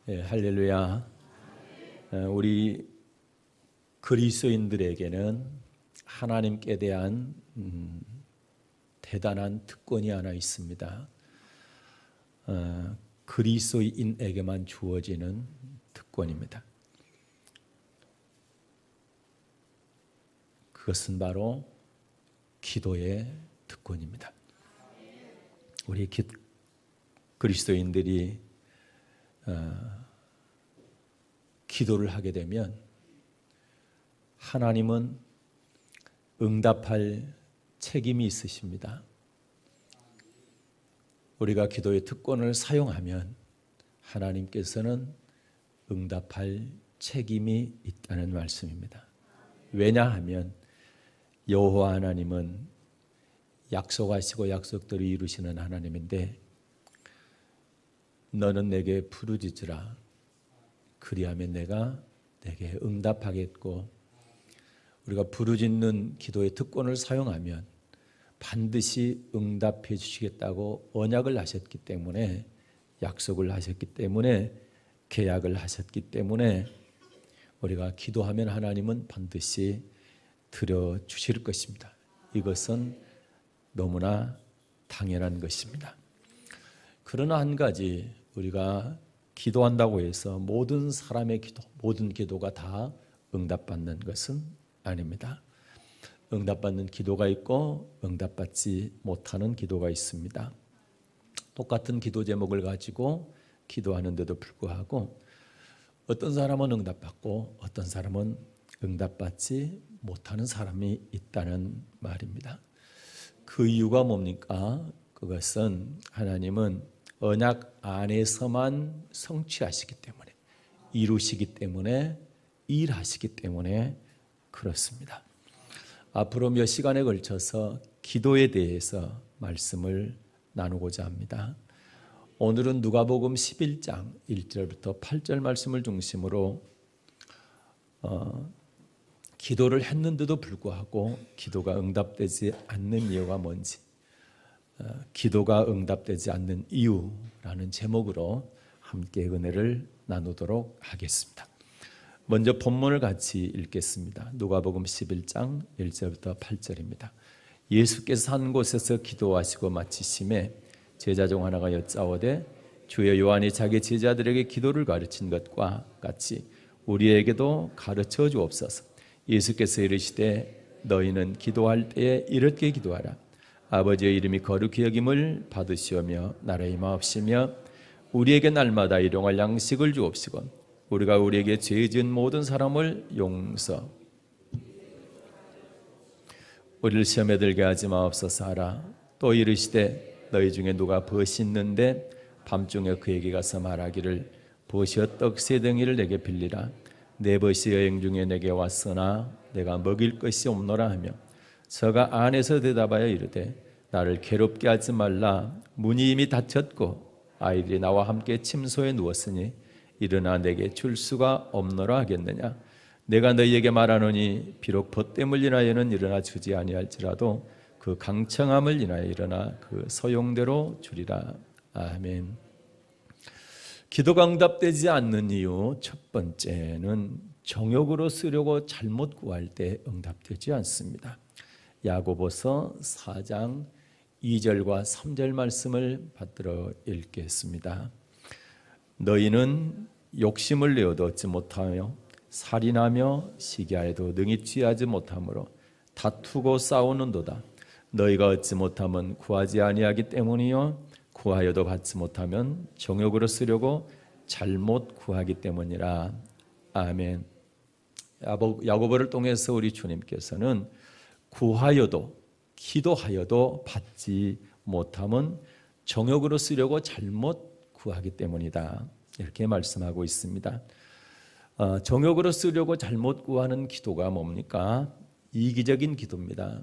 예, 할렐루야. 우리 그리스도인들에게는 하나님께 대한 대단한 특권이 하나 있습니다. 그리스도인에게만 주어지는 특권입니다. 그것은 바로 기도의 특권입니다. 우리 그리스도인들이 기도를 하게 되면 하나님은 응답할 책임이 있으십니다. 우리가 기도의 특권을 사용하면 하나님께서는 응답할 책임이 있다는 말씀입니다. 왜냐하면 여호와 하나님은 약속하시고 약속대로 이루시는 하나님인데 너는 내게 부르짖으라 그리하면 내가 내게 응답하겠고, 우리가 부르짖는 기도의 특권을 사용하면 반드시 응답해 주시겠다고 언약을 하셨기 때문에, 약속을 하셨기 때문에, 계약을 하셨기 때문에 우리가 기도하면 하나님은 반드시 들어주실 것입니다. 이것은 너무나 당연한 것입니다. 그러나 한 가지, 우리가 기도한다고 해서 모든 사람의 기도, 모든 기도가 다 응답받는 것은 아닙니다. 응답받는 기도가 있고 응답받지 못하는 기도가 있습니다. 똑같은 기도 제목을 가지고 기도하는데도 불구하고 어떤 사람은 응답받고 어떤 사람은 응답받지 못하는 사람이 있다는 말입니다. 그 이유가 뭡니까? 그것은 하나님은 언약 안에서만 성취하시기 때문에, 이루시기 때문에, 일하시기 때문에 그렇습니다. 앞으로 몇 시간에 걸쳐서 기도에 대해서 말씀을 나누고자 합니다. 오늘은 누가복음 11장 1절부터 8절 말씀을 중심으로 기도를 했는데도 불구하고 기도가 응답되지 않는 이유가 뭔지, 기도가 응답되지 않는 이유라는 제목으로 함께 은혜를 나누도록 하겠습니다. 먼저 본문을 같이 읽겠습니다. 누가복음 11장 1절부터 8절입니다. 예수께서 한 곳에서 기도하시고 마치심에 제자 중 하나가 여짜오되 주여 요한이 자기 제자들에게 기도를 가르친 것과 같이 우리에게도 가르쳐 주옵소서. 예수께서 이르시되 너희는 기도할 때에 이렇게 기도하라. 아버지의 이름이 거룩히 여김을 받으시오며 나라의 마옵시며 우리에게 날마다 일용할 양식을 주옵시고 우리가 우리에게 죄 지은 모든 사람을 용서 우리를 시험에 들게 하지 마옵소서 하라. 또 이르시되 너희 중에 누가 벗이 있는데 밤중에 그에게 가서 말하기를 벗이여 떡 세 덩이를 내게 빌리라. 내 벗이 여행 중에 내게 왔으나 내가 먹일 것이 없노라 하며 저가 안에서 대답하여 이르되 나를 괴롭게 하지 말라. 문이 이미 닫혔고 아이들이 나와 함께 침소에 누웠으니 일어나 내게 줄 수가 없노라 하겠느냐. 내가 너희에게 말하노니 비록 벗됨을 인하여는 일어나 주지 아니할지라도 그 강청함을 인하여 일어나 그 소용대로 주리라. 아멘. 기도가 응답되지 않는 이유 첫 번째는 정욕으로 쓰려고 잘못 구할 때 응답되지 않습니다. 야고보서 4장 2절과 3절 말씀을 받들어 읽겠습니다. 너희는 욕심을 내어도 얻지 못하며 살인하며 시기하여도 능히 취하지 못하므로 다투고 싸우는도다. 너희가 얻지 못하면 구하지 아니하기 때문이요 구하여도 받지 못하면 정욕으로 쓰려고 잘못 구하기 때문이라. 아멘. 야고보를 통해서 우리 주님께서는 구하여도 기도하여도 받지 못하면 정욕으로 쓰려고 잘못 구하기 때문이다, 이렇게 말씀하고 있습니다. 정욕으로 쓰려고 잘못 구하는 기도가 뭡니까? 이기적인 기도입니다.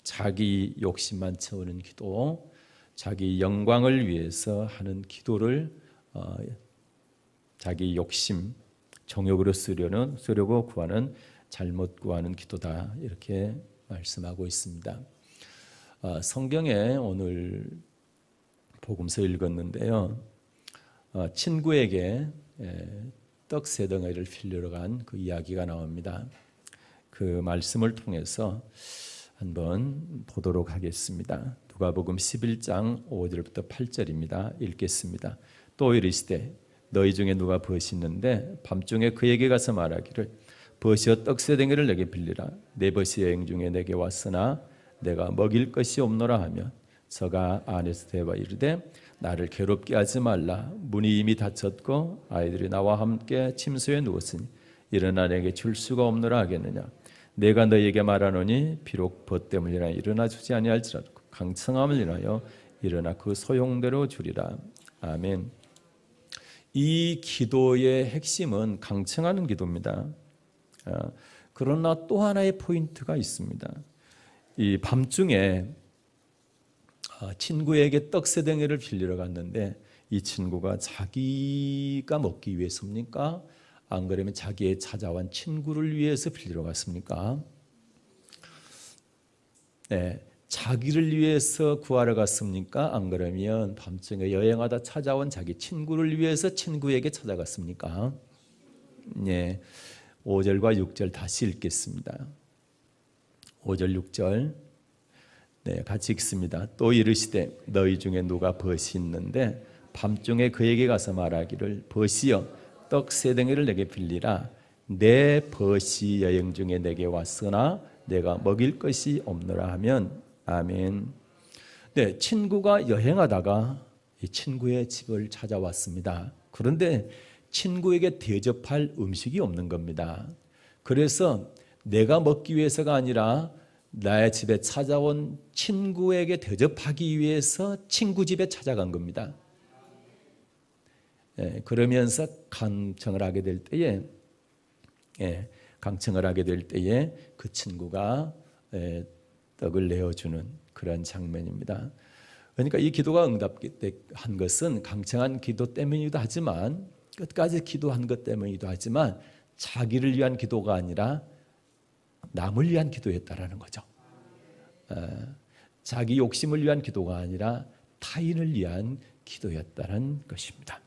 자기 욕심만 채우는 기도, 자기 영광을 위해서 하는 기도를 자기 욕심, 정욕으로 쓰려고 구하는, 잘못 구하는 기도다, 이렇게 말씀하고 있습니다. 성경에 오늘 복음서 읽었는데요, 친구에게 떡 세 덩어리를 빌리러 간 그 이야기가 나옵니다. 그 말씀을 통해서 한번 보도록 하겠습니다. 누가복음 11장 5절부터 8절입니다. 읽겠습니다. 또 이르시되 너희 중에 누가 벗이 있는데 밤중에 그에게 가서 말하기를 벗이여 떡 세 덩이를 내게 빌리라. 내 벗이 여행 중에 내게 왔으나 내가 먹일 것이 없노라 하며 저가 안에서 대바 이르되 나를 괴롭게 하지 말라. 문이 이미 닫혔고 아이들이 나와 함께 침소에 누웠으니 일어나 내게 줄 수가 없노라 하겠느냐. 내가 너희에게 말하노니 비록 벗 때문에 일어나 주지 아니할지라도 강청함을 인하여 일어나 그 소용대로 주리라. 아멘. 이 기도의 핵심은 강청하는 기도입니다. 그러나 또 하나의 포인트가 있습니다. 이 밤중에 친구에게 떡 세 덩이를 빌리러 갔는데 이 친구가 자기가 먹기 위해서입니까? 안 그러면 자기의 찾아온 친구를 위해서 빌리러 갔습니까? 네, 자기를 위해서 구하러 갔습니까? 안 그러면 밤중에 여행하다 찾아온 자기 친구를 위해서 친구에게 찾아갔습니까? 네, 5절과 6절 다시 읽겠습니다. 5절 6절 네, 같이 읽습니다. 또 이르시되 너희 중에 누가 벗이 있는데 밤중에 그에게 가서 말하기를 벗이여 떡 세 덩이를 내게 빌리라. 내 벗이 여행 중에 내게 왔으나 내가 먹일 것이 없노라 하면 아멘. 네, 친구가 여행하다가 이 친구의 집을 찾아왔습니다. 그런데 친구에게 대접할 음식이 없는 겁니다. 그래서 내가 먹기 위해서가 아니라 나의 집에 찾아온 친구에게 대접하기 위해서 친구 집에 찾아간 겁니다. 그러면서 강청을 하게 될 때에 그 친구가 떡을 내어주는 그런 장면입니다. 그러니까 이 기도가 응답한 것은 강청한 기도 때문이기도 하지만 끝까지 기도한 것 때문이기도 하지만 자기를 위한 기도가 아니라 남을 위한 기도였다라는 거죠. 자기 욕심을 위한 기도가 아니라 타인을 위한 기도였다는 것입니다.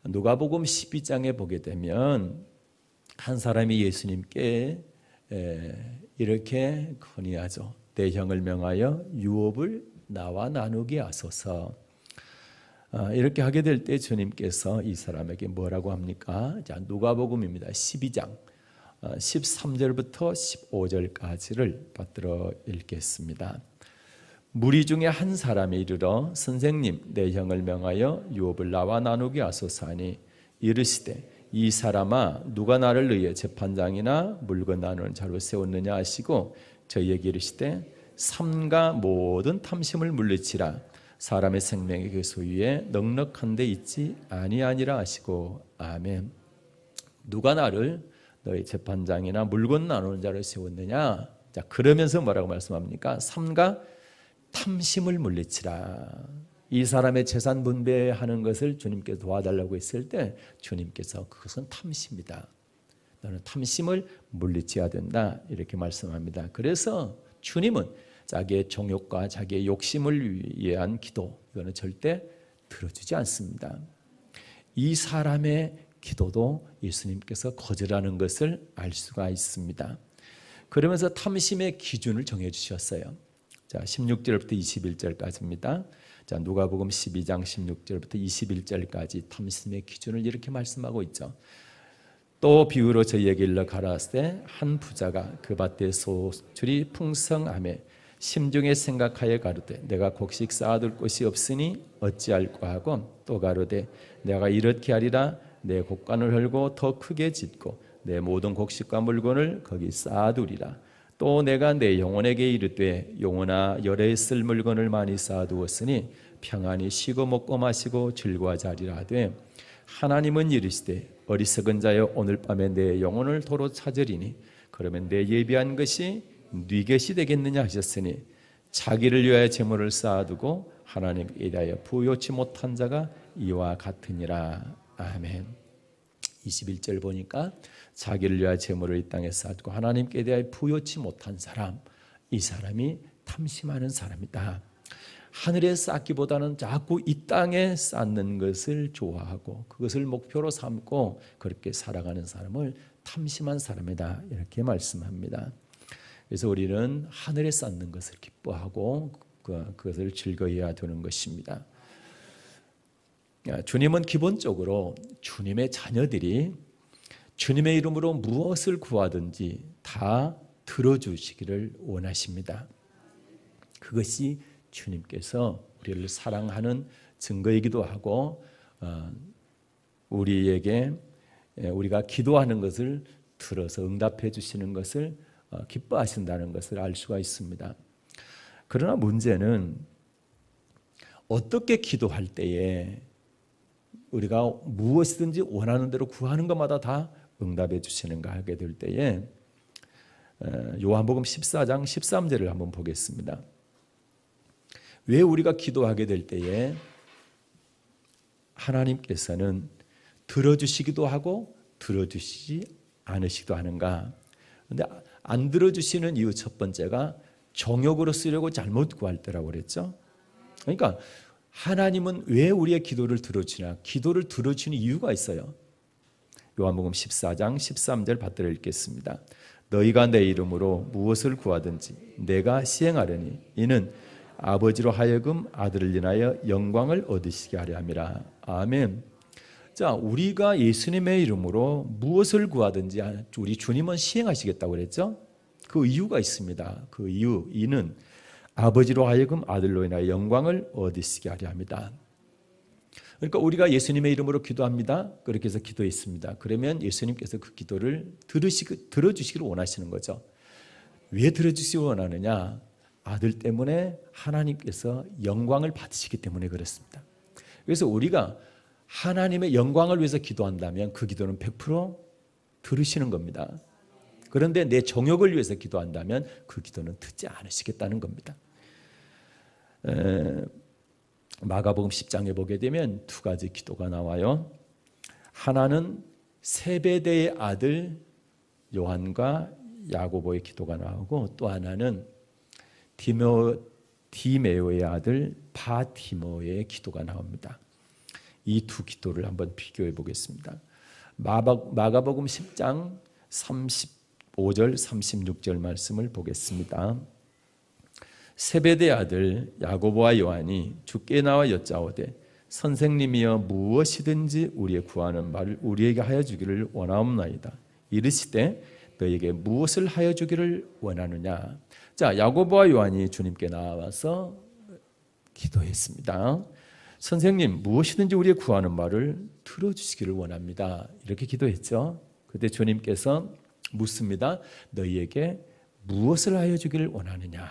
누가복음 12장에 보게 되면 한 사람이 예수님께 이렇게 건의하죠. 내 형을 명하여 유업을 나와 나누게 하소서. 이렇게 하게 될 때 주님께서 이 사람에게 뭐라고 합니까? 자, 누가복음입니다. 12장 13절부터 15절까지를 받들어 읽겠습니다. 무리 중에 한 사람이 이르러 선생님 내 형을 명하여 유업을 나와 나누게 하소서 하니 이르시되 이 사람아 누가 나를 위해 재판장이나 물건 나누는 자로 세웠느냐 하시고 저희에게 이르시되 삼가 모든 탐심을 물리치라. 사람의 생명의 그 소유에 넉넉한 데 있지 아니하니라 하시고 아멘. 누가 나를 너희 재판장이나 물건 나누는 자를 세웠느냐? 자, 그러면서 뭐라고 말씀합니까? 삼가 탐심을 물리치라. 이 사람의 재산 분배하는 것을 주님께서 도와달라고 했을 때 주님께서 그것은 탐심이다. 너는 탐심을 물리쳐야 된다. 이렇게 말씀합니다. 그래서 주님은 자기의 정욕과 자기의 욕심을 위한 기도 이거는 절대 들어주지 않습니다. 이 사람의 기도도 예수님께서 거절하는 것을 알 수가 있습니다. 그러면서 탐심의 기준을 정해 주셨어요. 자, 16절부터 21절까지입니다. 자, 누가복음 12장 16절부터 21절까지 탐심의 기준을 이렇게 말씀하고 있죠. 또 비유로 저희에게 일러 가라사대 한 부자가 그 밭에 소출이 풍성하매 심중에 생각하여 가로되 내가 곡식 쌓아둘 곳이 없으니 어찌할까 하고 또 가로되 내가 이렇게 하리라 내 곡간을 헐고 더 크게 짓고 내 모든 곡식과 물건을 거기 쌓아두리라. 또 내가 내 영혼에게 이르되 영혼아 열에 쓸 물건을 많이 쌓아두었으니 평안히 쉬고 먹고 마시고 즐거워하자 하리라 하되 하나님은 이르시되 어리석은 자여 오늘 밤에 내 영혼을 도로 찾으리니 그러면 내 예비한 것이 네 것이 되겠느냐 하셨으니 자기를 위하여 재물을 쌓아두고 하나님께 대하여 부요치 못한 자가 이와 같으니라. 아멘. 21절 보니까 자기를 위하여 재물을 이 땅에 쌓아두고 하나님께 대하여 부요치 못한 사람, 이 사람이 탐심하는 사람이다. 하늘에 쌓기보다는 자꾸 이 땅에 쌓는 것을 좋아하고 그것을 목표로 삼고 그렇게 살아가는 사람을 탐심한 사람이다, 이렇게 말씀합니다. 그래서 우리는 하늘에 쌓는 것을 기뻐하고 그것을 즐거워해야 되는 것입니다. 주님은 기본적으로 주님의 자녀들이 주님의 이름으로 무엇을 구하든지 다 들어주시기를 원하십니다. 그것이 주님께서 우리를 사랑하는 증거이기도 하고 우리가 기도하는 것을 들어서 응답해 주시는 것을 기뻐하신다는 것을 알 수가 있습니다. 그러나 문제는 어떻게 기도할 때에 우리가 무엇이든지 원하는 대로 구하는 것마다 다 응답해 주시는가 하게 될 때에 요한복음 14장 13절을 한번 보겠습니다. 왜 우리가 기도하게 될 때에 하나님께서는 들어주시기도 하고 들어주시지 않으시기도 하는가? 그런데 안 들어주시는 이유 첫 번째가 정욕으로 쓰려고 잘못 구할 때라고 그랬죠. 그러니까 하나님은 왜 우리의 기도를 들어주냐? 기도를 들어주는 이유가 있어요. 요한복음 14장 13절 받들어 읽겠습니다. 너희가 내 이름으로 무엇을 구하든지 내가 시행하려니 이는 아버지로 하여금 아들을 인하여 영광을 얻으시게 하려 함이라. 아멘. 자, 우리가 예수님의 이름으로 무엇을 구하든지 우리 주님은 시행하시겠다고 그랬죠. 그 이유가 있습니다. 그 이는 아버지로 하여금 아들로 인하여 영광을 얻으시게 하려 합니다. 그러니까 우리가 예수님의 이름으로 기도합니다. 그렇게 해서 기도했습니다. 그러면 예수님께서 그 기도를 들어주시기를 원하시는 거죠. 왜 들어주시기 원하느냐? 아들 때문에 하나님께서 영광을 받으시기 때문에 그렇습니다. 그래서 우리가 하나님의 영광을 위해서 기도한다면 그 기도는 100% 들으시는 겁니다. 그런데 내 정욕을 위해서 기도한다면 그 기도는 듣지 않으시겠다는 겁니다. 마가복음 10장에 보게 되면 두 가지 기도가 나와요. 하나는 세베대의 아들 요한과 야고보의 기도가 나오고 또 하나는 디메오의 아들 바티모의 기도가 나옵니다. 이 두 기도를 한번 비교해 보겠습니다. 마가복음 10장 35절 36절 말씀을 보겠습니다. 세베대 아들 야고보와 요한이 주께 나와 여짜오되 선생님이여 무엇이든지 우리의 구하는 말을 우리에게 하여 주기를 원하옵나이다. 이르시되 너에게 무엇을 하여 주기를 원하느냐. 자, 야고보와 요한이 주님께 나와서 기도했습니다. 선생님, 무엇이든지 우리의 구하는 말을 들어주시기를 원합니다. 이렇게 기도했죠. 그때 주님께서 묻습니다. 너희에게 무엇을 하여 주기를 원하느냐.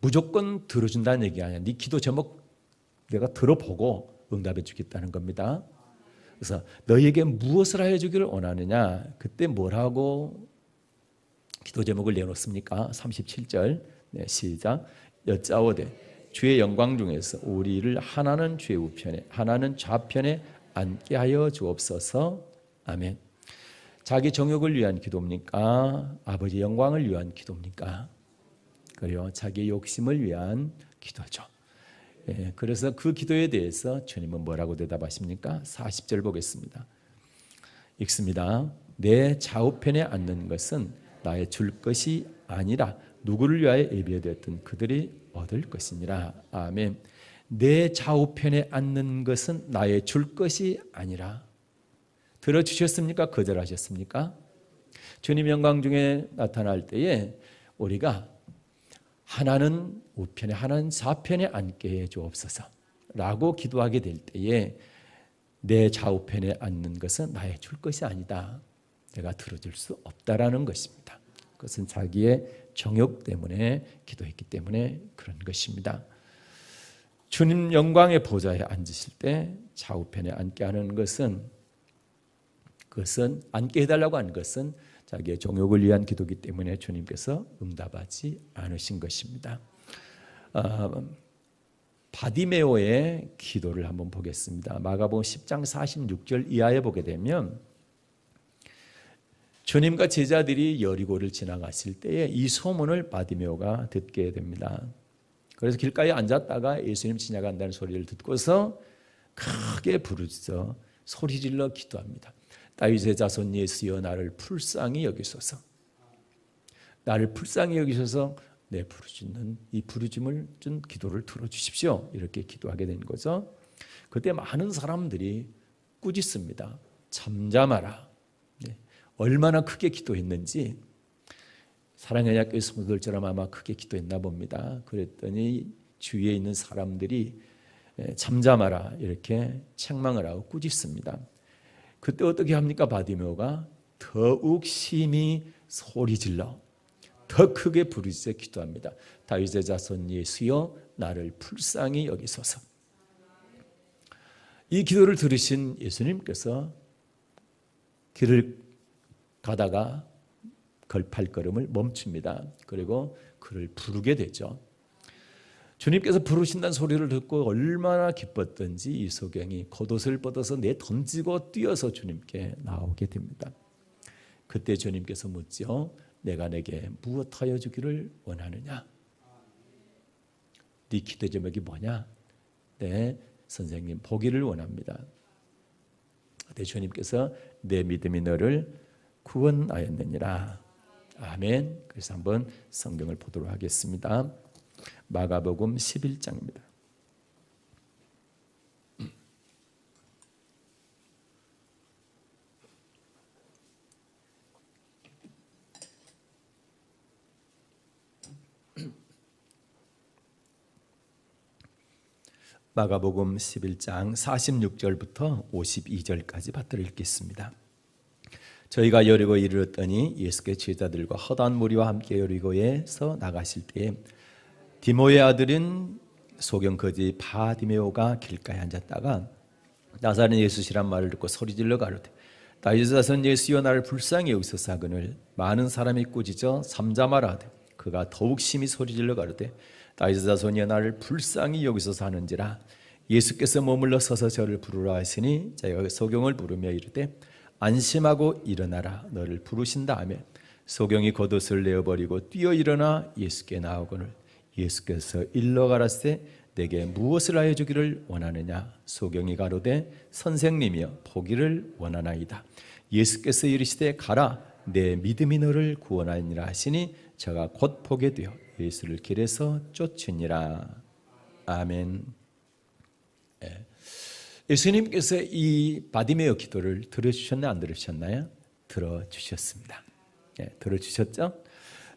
무조건 들어준다는 얘기가 아니야. 네 기도 제목 내가 들어보고 응답해 주겠다는 겁니다. 그래서 너희에게 무엇을 하여 주기를 원하느냐. 그때 뭐라고 기도 제목을 내놓습니까? 37절 시작. 여짜오되 주의 영광 중에서 우리를 하나는 주의 우편에 하나는 좌편에 앉게 하여 주옵소서. 아멘. 자기 정욕을 위한 기도입니까? 아버지 영광을 위한 기도입니까? 그리고 자기 욕심을 위한 기도죠. 그래서 그 기도에 대해서 주님은 뭐라고 대답하십니까? 40절 보겠습니다. 읽습니다. 내 좌우편에 앉는 것은 나의 줄 것이 아니라 누구를 위하여 예비되었던 그들이 얻을 것이니라. 아멘. 내 좌우편에 앉는 것은 나의 줄 것이 아니라. 들어주셨습니까? 거절하셨습니까? 주님 영광 중에 나타날 때에 우리가 하나는 우편에 하나는 좌편에 앉게 해 주옵소서 라고 기도하게 될 때에 내 좌우편에 앉는 것은 나의 줄 것이 아니다. 내가 들어줄 수 없다라는 것입니다. 그것은 자기의 정욕 때문에 기도했기 때문에 그런 것입니다. 주님 영광의 보좌에 앉으실 때 좌우편에 앉게 하는 것은 그것은 앉게 해달라고 한 것은 자기의 정욕을 위한 기도이기 때문에 주님께서 응답하지 않으신 것입니다. 바디메오의 기도를 한번 보겠습니다. 마가복음 10장 46절 이하에 보게 되면 주님과 제자들이 여리고를 지나갔을 때에 이 소문을 바디메오가 듣게 됩니다. 그래서 길가에 앉았다가 예수님 지나간다는 소리를 듣고서 크게 부르짖어 소리질러 기도합니다. 다윗의 자손 예수여 나를 불쌍히 여기소서. 나를 불쌍히 여기셔서 내 부르짖는 이 부르짖음을 준 기도를 들어주십시오. 이렇게 기도하게 된 거죠. 그때 많은 사람들이 꾸짖습니다. 잠잠하라. 네. 얼마나 크게 기도했는지 사랑의 약교회 성도들처럼 아마 크게 기도했나 봅니다. 그랬더니 주위에 있는 사람들이 잠잠하라 이렇게 책망을 하고 꾸짖습니다. 그때 어떻게 합니까? 바디메오가 더욱 심히 소리질러 더 크게 부르짖어 기도합니다. 다윗의 자손 예수여 나를 불쌍히 여기소서. 이 기도를 들으신 예수님께서 길을 가다가 발걸음을 멈춥니다. 그리고 그를 부르게 되죠. 주님께서 부르신다는 소리를 듣고 얼마나 기뻤던지 이 소경이 겉옷을 뻗어서 내던지고 뛰어서 주님께 나오게 됩니다. 그때 주님께서 묻죠. 내가 내게 무엇하여 주기를 원하느냐? 네 기도 제목이 뭐냐? 네, 선생님 보기를 원합니다. 그때 주님께서 내 믿음이 너를 구원하였느니라. 아멘. 그래서 한번 성경을 보도록 하겠습니다. 마가복음 11장입니다. 마가복음 11장 46절부터 52절까지 받들어 읽겠습니다. 저희가 여리고에 이르렀더니 예수께서 제자들과 허다한 무리와 함께 여리고에서 나가실 때에 디모의 아들인 소경 거지 바디메오가 길가에 앉았다가 나사렛 예수시란 말을 듣고 소리질러 가로되 다윗의 자손 예수여 나를 불쌍히 여기소서 하거늘 많은 사람이 꾸짖어 잠잠하라 하되 그가 더욱 심히 소리질러 가로되 다윗의 자손이여 나를 불쌍히 여기소서 하는지라. 예수께서 머물러 서서 저를 부르라 하시니 자기가 소경을 부르며 이르되 안심하고 일어나라 너를 부르신다 하며 소경이 겉옷을 내어버리고 뛰어 일어나 예수께 나오거늘 예수께서 일러 가라사대 내게 무엇을 하여 주기를 원하느냐. 소경이 가로되 선생님이여 보기를 원하나이다. 예수께서 이르시되 가라 내 믿음이 너를 구원하니라 하시니 저가 곧 보게 되어 예수를 길에서 쫓으니라. 아멘. 예수님께서 이 바디메오 기도를 들어주셨나요? 안 들으셨나요? 들어주셨습니다. 들어주셨죠?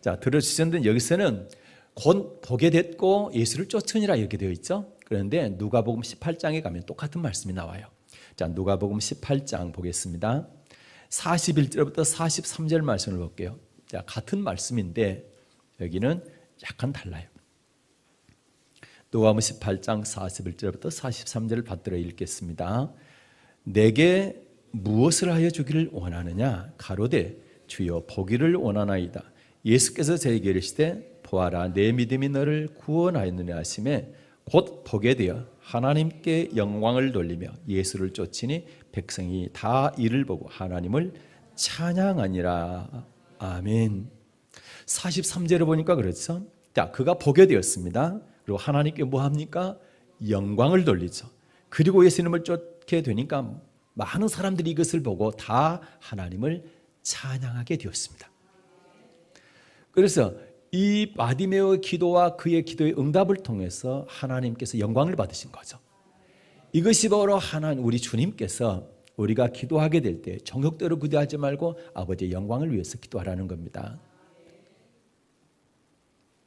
자, 들어주셨는데 여기서는 곧 보게 됐고 예수를 쫓으니라 이렇게 되어 있죠. 그런데 누가복음 18장에 가면 똑같은 말씀이 나와요. 자, 누가복음 18장 보겠습니다. 41절부터 43절 말씀을 볼게요. 자, 같은 말씀인데 여기는 약간 달라요. 누가복음 18장 41절부터 43절을 받들어 읽겠습니다. 내게 무엇을 하여 주기를 원하느냐? 가로되 주여 보기를 원하나이다. 예수께서 저에게 이르시되 보아라 내 믿음이 너를 구원하였느냐 하시매 곧 보게 되어 하나님께 영광을 돌리며 예수를 쫓으니 백성이 다 이를 보고 하나님을 찬양하니라. 아멘. 43절을 보니까 그렇죠. 자, 그가 보게 되었습니다. 그리고 하나님께 뭐 합니까? 영광을 돌리죠. 그리고 예수님을 쫓게 되니까 많은 사람들이 이것을 보고 다 하나님을 찬양하게 되었습니다. 그래서 이 바디메오의 기도와 그의 기도의 응답을 통해서 하나님께서 영광을 받으신 거죠. 이것이 바로 하나님 우리 주님께서 우리가 기도하게 될 때 정욕대로 기도하지 말고 아버지의 영광을 위해서 기도하라는 겁니다.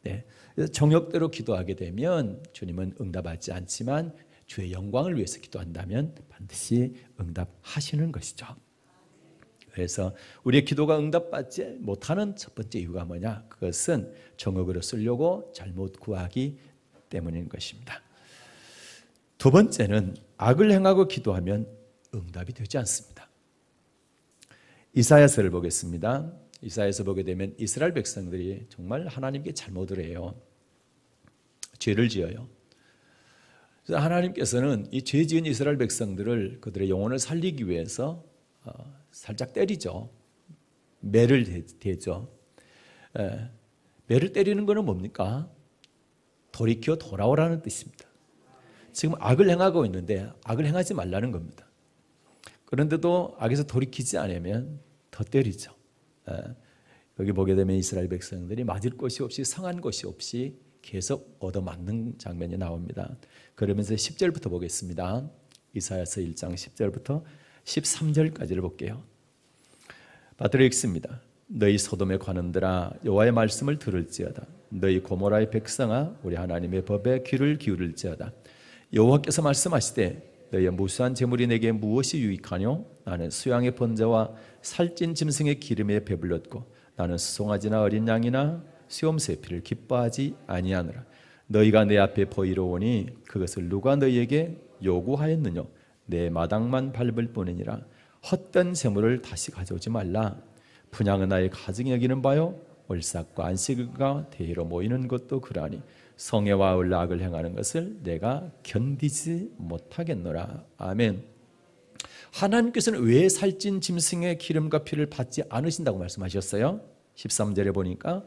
네, 그래서 정욕대로 기도하게 되면 주님은 응답하지 않지만 주의 영광을 위해서 기도한다면 반드시 응답하시는 것이죠. 그래서 우리의 기도가 응답받지 못하는 첫 번째 이유가 뭐냐? 그것은 정욕으로 쓰려고 잘못 구하기 때문인 것입니다. 두 번째는 악을 행하고 기도하면 응답이 되지 않습니다. 이사야서를 보겠습니다. 이사야서 보게 되면 이스라엘 백성들이 정말 하나님께 잘못을 해요. 죄를 지어요. 그래서 하나님께서는 이 죄 지은 이스라엘 백성들을 그들의 영혼을 살리기 위해서 살짝 때리죠. 매를 대죠. 매를 때리는 것은 뭡니까? 돌이켜 돌아오라는 뜻입니다. 지금 악을 행하고 있는데 악을 행하지 말라는 겁니다. 그런데도 악에서 돌이키지 않으면 더 때리죠. 여기 보게 되면 이스라엘 백성들이 맞을 곳이 없이 성한 곳이 없이 계속 얻어맞는 장면이 나옵니다. 그러면서 10절부터 보겠습니다. 이사야서 1장 10절부터 13절까지를 볼게요. 받들어 읽습니다. 너희 소돔의 관원들아 여호와의 말씀을 들을지어다. 너희 고모라의 백성아 우리 하나님의 법에 귀를 기울일지어다. 여호와께서 말씀하시되 너희의 무수한 재물이 내게 무엇이 유익하뇨? 나는 수양의 번제와 살찐 짐승의 기름에 배불렀고 나는 수송아지나 어린 양이나 수염새피를 기뻐하지 아니하노라. 너희가 내 앞에 보이러 오니 그것을 누가 너희에게 요구하였느냐? 내 마당만 밟을 뿐이니라. 헛된 재물을 다시 가져오지 말라. 분향은 나의 가증히 여기는 바요 월삭과 안식일과 대회로 모이는 것도 그러하니 성애와 악을 행하는 것을 내가 견디지 못하겠노라. 아멘. 하나님께서는 왜 살찐 짐승의 기름과 피를 받지 않으신다고 말씀하셨어요? 13절에 보니까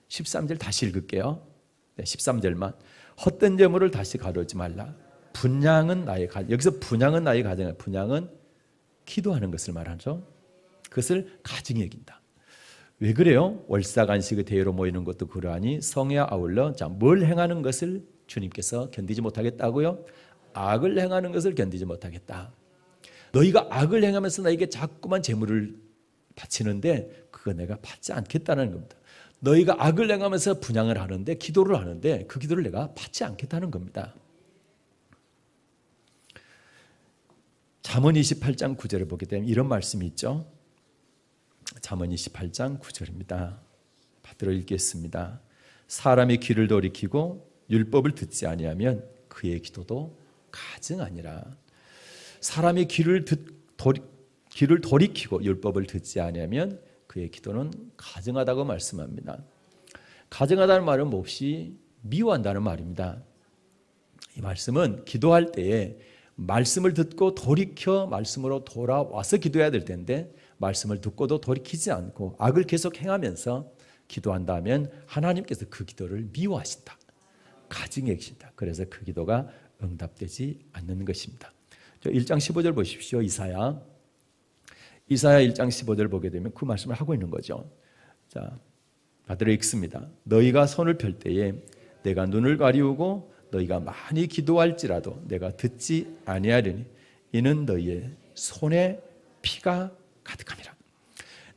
13절 다시 읽을게요. 13절만 헛된 재물을 다시 가져오지 말라. 분향은 나의 가증. 여기서 분향은 나의 가증. 분향은 기도하는 것을 말하죠. 그것을 가증히 여긴다. 왜 그래요? 월삭안식의 대회로 모이는 것도 그러하니 성애와 아울러 뭘 행하는 것을 주님께서 견디지 못하겠다고요? 악을 행하는 것을 견디지 못하겠다. 너희가 악을 행하면서 나에게 자꾸만 재물을 바치는데 그거 내가 받지 않겠다는 겁니다. 너희가 악을 행하면서 분향을 하는데 기도를 하는데 그 기도를 내가 받지 않겠다는 겁니다. 잠언 28장 9절을 보게 되면 이런 말씀이 있죠. 잠언 28장 9절입니다. 받들어 읽겠습니다. 사람이 귀를 돌이키고 율법을 듣지 아니하면 그의 기도도 가증하니라. 사람이 귀를 돌이키고 율법을 듣지 아니하면 그의 기도는 가증하다고 말씀합니다. 가증하다는 말은 몹시 미워한다는 말입니다. 이 말씀은 기도할 때에 말씀을 듣고 돌이켜 말씀으로 돌아와서 기도해야 될 텐데 말씀을 듣고도 돌이키지 않고 악을 계속 행하면서 기도한다면 하나님께서 그 기도를 미워하신다. 가증히 여기신다. 그래서 그 기도가 응답되지 않는 것입니다. 1장 15절 보십시오. 이사야 1장 15절 보게 되면 그 말씀을 하고 있는 거죠. 자, 받들어 읽습니다. 너희가 손을 펼 때에 내가 눈을 가리우고 너희가 많이 기도할지라도 내가 듣지 아니하리니 이는 너희의 손에 피가 가득함이라.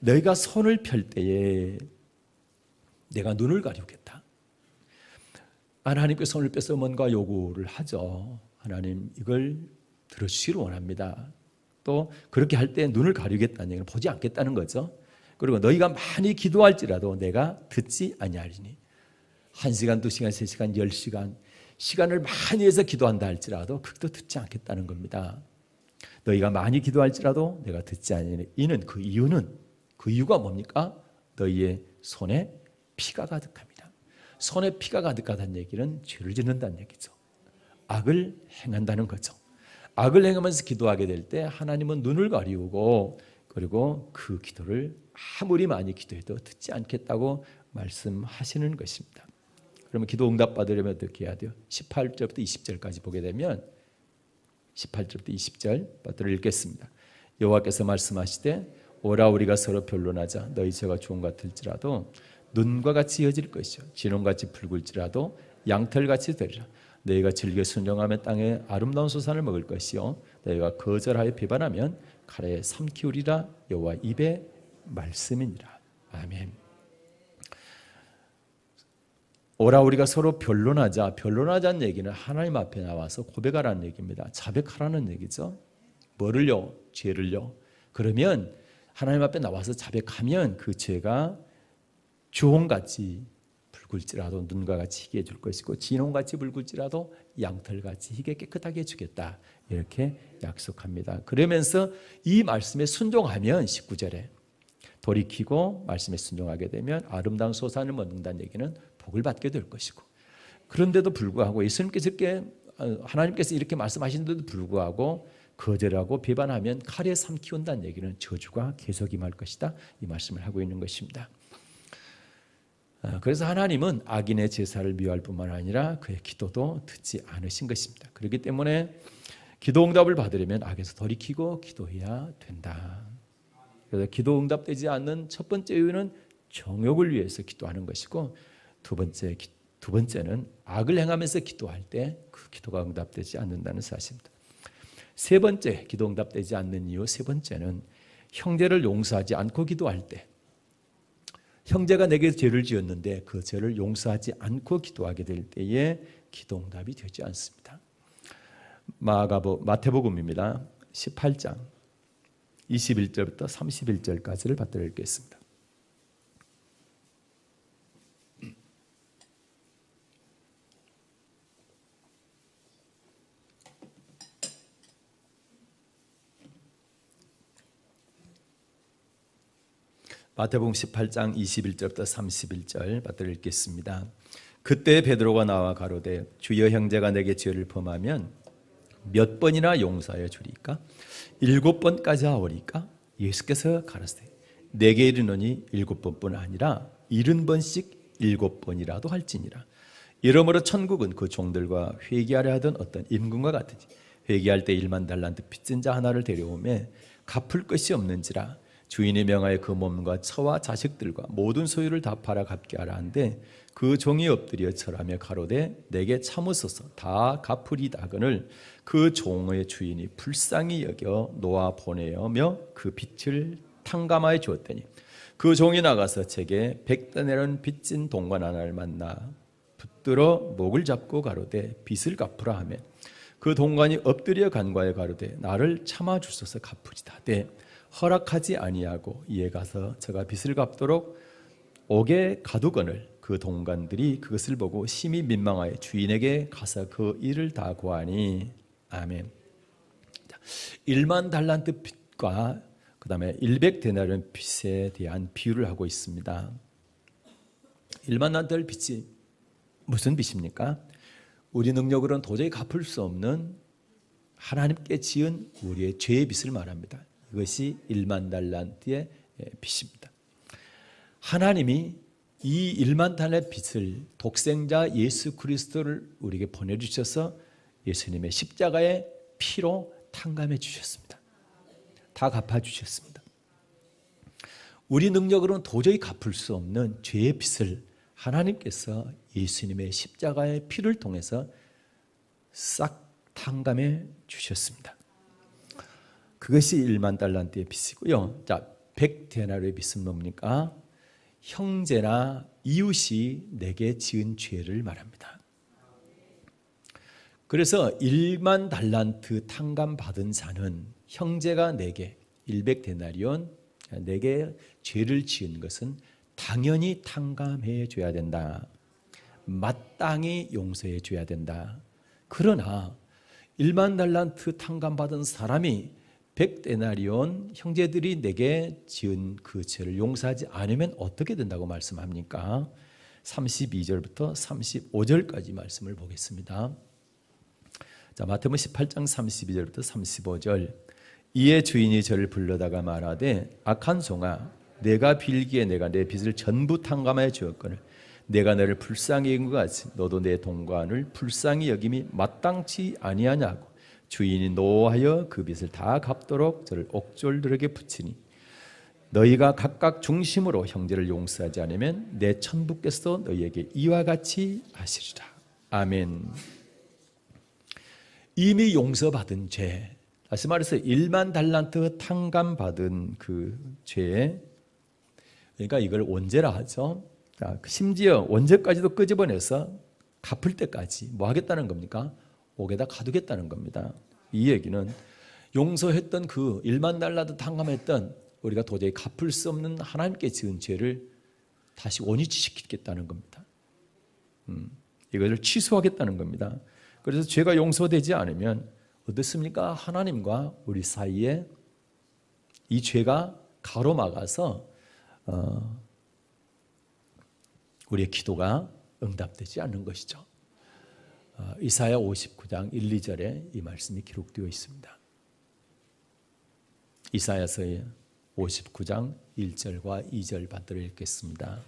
너희가 손을 펼 때에 내가 눈을 가리우겠다. 하나님께 손을 빼서 뭔가 요구를 하죠. 하나님 이걸 들어주시기를 원합니다. 또 그렇게 할 때 눈을 가리우겠다는 얘기는 보지 않겠다는 거죠. 그리고 너희가 많이 기도할지라도 내가 듣지 아니하리니 1시간, 2시간, 3시간, 10시간 시간을 많이 해서 기도한다 할지라도 그것도 듣지 않겠다는 겁니다. 너희가 많이 기도할지라도 내가 듣지 아니하니 이는 그 이유가 뭡니까? 너희의 손에 피가 가득합니다. 손에 피가 가득하다는 얘기는 죄를 짓는다는 얘기죠. 악을 행한다는 거죠. 악을 행하면서 기도하게 될 때 하나님은 눈을 가리우고 그리고 그 기도를 아무리 많이 기도해도 듣지 않겠다고 말씀하시는 것입니다. 그러면 기도 응답 받으려면 어떻게 해야 돼요? 18절부터 20절까지 보게 되면 18절부터 20절 받들어 읽겠습니다. 여호와께서 말씀하시되 오라 우리가 서로 변론하자. 너희 죄가 주홍 같을지라도 눈과 같이 이어질 것이요 진홍같이 붉을지라도 양털같이 되리라. 너희가 즐겨 순종하면 땅에 아름다운 소산을 먹을 것이요 너희가 거절하여 비반하면 칼에 삼키우리라. 여호와 입의 말씀이니라. 아멘. 오라 우리가 서로 변론하자. 변론하자는 얘기는 하나님 앞에 나와서 고백하라는 얘기입니다. 자백하라는 얘기죠. 뭐를요? 죄를요. 그러면 하나님 앞에 나와서 자백하면 그 죄가 주홍같이 붉을지라도 눈과 같이 희게 해줄 것이고 진홍같이 붉을지라도 양털같이 희게 깨끗하게 해주겠다. 이렇게 약속합니다. 그러면서 이 말씀에 순종하면 19절에 돌이키고 말씀에 순종하게 되면 아름다운 소산을 먹는다는 얘기는 복을 받게 될 것이고 그런데도 불구하고 하나님께서 이렇게 말씀하시는데도 불구하고 거절하고 비반하면 칼에 삼키운다는 얘기는 저주가 계속 임할 것이다. 이 말씀을 하고 있는 것입니다. 그래서 하나님은 악인의 제사를 미워할 뿐만 아니라 그의 기도도 듣지 않으신 것입니다. 그렇기 때문에 기도 응답을 받으려면 악에서 돌이키고 기도해야 된다. 그래서 기도 응답되지 않는 첫 번째 이유는 정욕을 위해서 기도하는 것이고, 두 번째는 악을 행하면서 기도할 때 그 기도가 응답되지 않는다는 사실입니다. 세 번째 기도 응답되지 않는 이유, 세 번째는 형제를 용서하지 않고 기도할 때, 형제가 내게 죄를 지었는데 그 죄를 용서하지 않고 기도하게 될 때에 기도 응답이 되지 않습니다. 마태복음입니다. 18장 21절부터 31절까지를 받들어 읽겠습니다. 마태복음 18장 21절부터 31절 받들어 읽겠습니다. 그때 베드로가 나와 가로되 주여 형제가 내게 죄를 범하면 몇 번이나 용서하여 주리까? 7번까지 하오리까? 예수께서 가라사대 내게 이르노니 7번뿐 아니라 70번씩 7번이라도 할지니라. 이러므로 천국은 그 종들과 회개하려 하던 어떤 임금과 같으니 회개할 때 1만 달란트 빚진 자 하나를 데려오매 갚을 것이 없는지라 주인이 명하여 그 몸과 처와 자식들과 모든 소유를 다 팔아 갚게 하라 한데 그 종이 엎드려 절하며 가로되 내게 참으소서 다 갚으리다거늘 그 종의 주인이 불쌍히 여겨 놓아 보내며 그 빚을 탕감하여 주었더니 그 종이 나가서 제게 100데나리온 빚진 동관 하나를 만나 붙들어 목을 잡고 가로되 빚을 갚으라 하며 그 동관이 엎드려 간과해 가로되 나를 참아 주소서 갚으리다되 허락하지 아니하고 이에 가서 저가 빚을 갚도록 옥에 가두거늘 그 동관들이 그것을 보고 심히 민망하여 주인에게 가서 그 일을 다 고하니. 아멘. 1만 달란트 빚과 그 다음에 100데나리온 빚에 대한 비유를 하고 있습니다. 1만 달란트 빚이 무슨 빚입니까? 우리 능력으로는 도저히 갚을 수 없는 하나님께 지은 우리의 죄의 빚을 말합니다. 이것이 1만 달란트의 빚입니다. 하나님이 이 1만 달란트의 빚을 독생자 예수 그리스도를 우리에게 보내주셔서 예수님의 십자가의 피로 탕감해 주셨습니다. 다 갚아주셨습니다. 우리 능력으로는 도저히 갚을 수 없는 죄의 빚을 하나님께서 예수님의 십자가의 피를 통해서 싹 탕감해 주셨습니다. 그것이 1만 달란트의 빚이고요. 자, 100데나리온의 빚은 뭡니까? 형제나 이웃이 내게 지은 죄를 말합니다. 그래서 1만 달란트 탕감 받은 자는 형제가 내게 100데나리온 내게 죄를 지은 것은 당연히 탕감해 줘야 된다. 마땅히 용서해 줘야 된다. 그러나 1만 달란트 탕감 받은 사람이 100데나리온 형제들이 내게 지은 그 죄를 용서하지 않으면 어떻게 된다고 말씀합니까? 32절부터 35절까지 말씀을 보겠습니다. 자, 마태복음 18장 32절부터 35절. 이에 주인이 저를 불러다가 말하되 악한 종아 내가 빌기에 내가 내 빚을 전부 탕감하여 주었거늘 내가 너를 불쌍히 여긴 것 같이 너도 내 동관을 불쌍히 여김이 마땅치 아니하냐고 주인이 노하여 그 빚을 다 갚도록 저를 옥졸들에게 붙이니 너희가 각각 중심으로 형제를 용서하지 않으면 내 천부께서도 너희에게 이와 같이 하시리라. 아멘. 이미 용서받은 죄, 다시 말해서 1만 달란트 탕감받은 그 죄, 그러니까 이걸 원죄라 하죠. 심지어 원죄까지도 끄집어내서 갚을 때까지 뭐 하겠다는 겁니까? 옥에다 가두겠다는 겁니다. 이 얘기는 용서했던 그 1만 달란트 탕감했던 우리가 도저히 갚을 수 없는 하나님께 지은 죄를 다시 원위치시키겠다는 겁니다. 이것을 취소하겠다는 겁니다. 그래서 죄가 용서되지 않으면 어떻습니까? 하나님과 우리 사이에 이 죄가 가로막아서 우리의 기도가 응답되지 않는 것이죠. 이사야 59장 1, 2절에 이 말씀이 기록되어 있습니다. 이사야서의 59장 1절과 2절 받들어 읽겠습니다.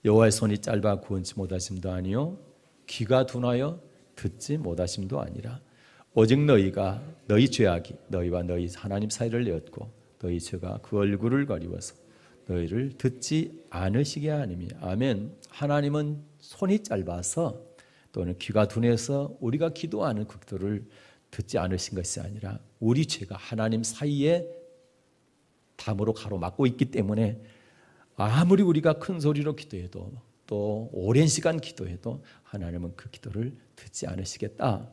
여호와의 손이 짧아 구원치 못하심도 아니요 귀가 둔하여 듣지 못하심도 아니라 오직 너희가 너희 죄악이 너희와 너희 하나님 사이를 내었고 너희 죄가 그 얼굴을 가리워서 너희를 듣지 않으시게 하느니. 아멘. 하나님은 손이 짧아서 또는 귀가 둔해서 우리가 기도하는 그 기도를 듣지 않으신 것이 아니라 우리 죄가 하나님 사이에 담으로 가로막고 있기 때문에 아무리 우리가 큰 소리로 기도해도 또 오랜 시간 기도해도 하나님은 그 기도를 듣지 않으시겠다,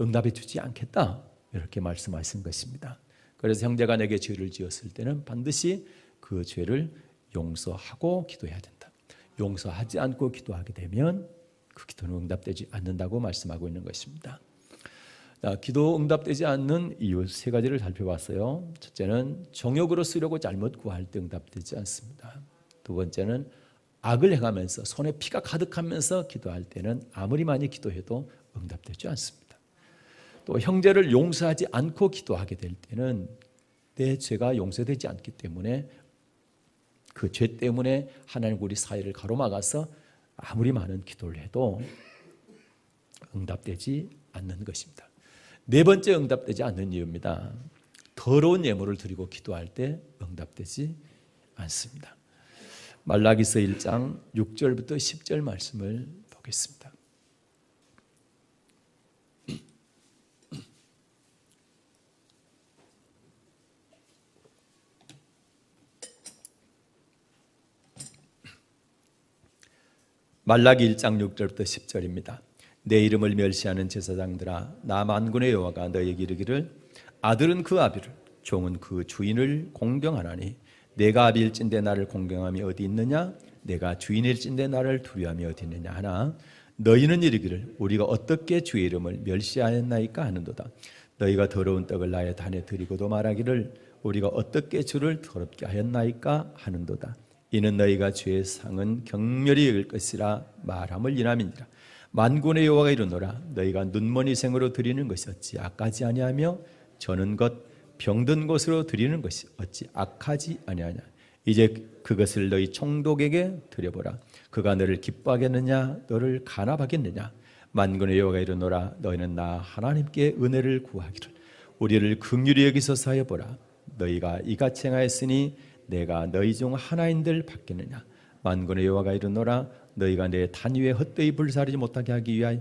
응답해 주지 않겠다, 이렇게 말씀하신 것입니다. 그래서 형제가 내게 죄를 지었을 때는 반드시 그 죄를 용서하고 기도해야 된다. 용서하지 않고 기도하게 되면 그 기도는 응답되지 않는다고 말씀하고 있는 것입니다. 기도 응답되지 않는 이유 세 가지를 살펴봤어요. 첫째는 정욕으로 쓰려고 잘못 구할 때 응답되지 않습니다. 두 번째는 악을 행하면서 손에 피가 가득하면서 기도할 때는 아무리 많이 기도해도 응답되지 않습니다. 또 형제를 용서하지 않고 기도하게 될 때는 내 죄가 용서되지 않기 때문에 그 죄 때문에 하나님 우리 사이를 가로막아서 아무리 많은 기도를 해도 응답되지 않는 것입니다. 네 번째 응답되지 않는 이유입니다. 더러운 예물을 드리고 기도할 때 응답되지 않습니다. 말라기서 1장 6절부터 10절 말씀을 보겠습니다. 말라기 1장 6절부터 10절입니다. 내 이름을 멸시하는 제사장들아, 나 만군의 여호와가 너희에게 이르기를 아들은 그 아비를 종은 그 주인을 공경하나니 내가 아비일진대 나를 공경함이 어디 있느냐, 내가 주인일진대 나를 두려움이 어디 있느냐 하나 너희는 이르기를 우리가 어떻게 주의 이름을 멸시하였나이까 하는도다. 너희가 더러운 떡을 나의 단에 드리고도 말하기를 우리가 어떻게 주를 더럽게 하였나이까 하는도다. 이는 너희가 주의 상은 경멸히 여길 것이라 말함을 인함이니라. 만군의 여호와가 이르노라. 너희가 눈먼이 생으로 드리는 것이 어찌 악하지 아니하며 저는 것 병든 것으로 드리는 것이 어찌 악하지 아니하냐. 이제 그것을 너희 총독에게 드려보라. 그가 너를 기뻐하겠느냐 너를 간압하겠느냐. 만군의 여호와가 이르노라. 너희는 나 하나님께 은혜를 구하기를 우리를 긍휼히 여기소서 하여 보라. 너희가 이같이 행하였으니 내가 너희 중 하나인들 받겠느냐. 만군의 여호와가 이르노라. 너희가 내 단 위에 헛되이 불사르지 못하게 하기 위하여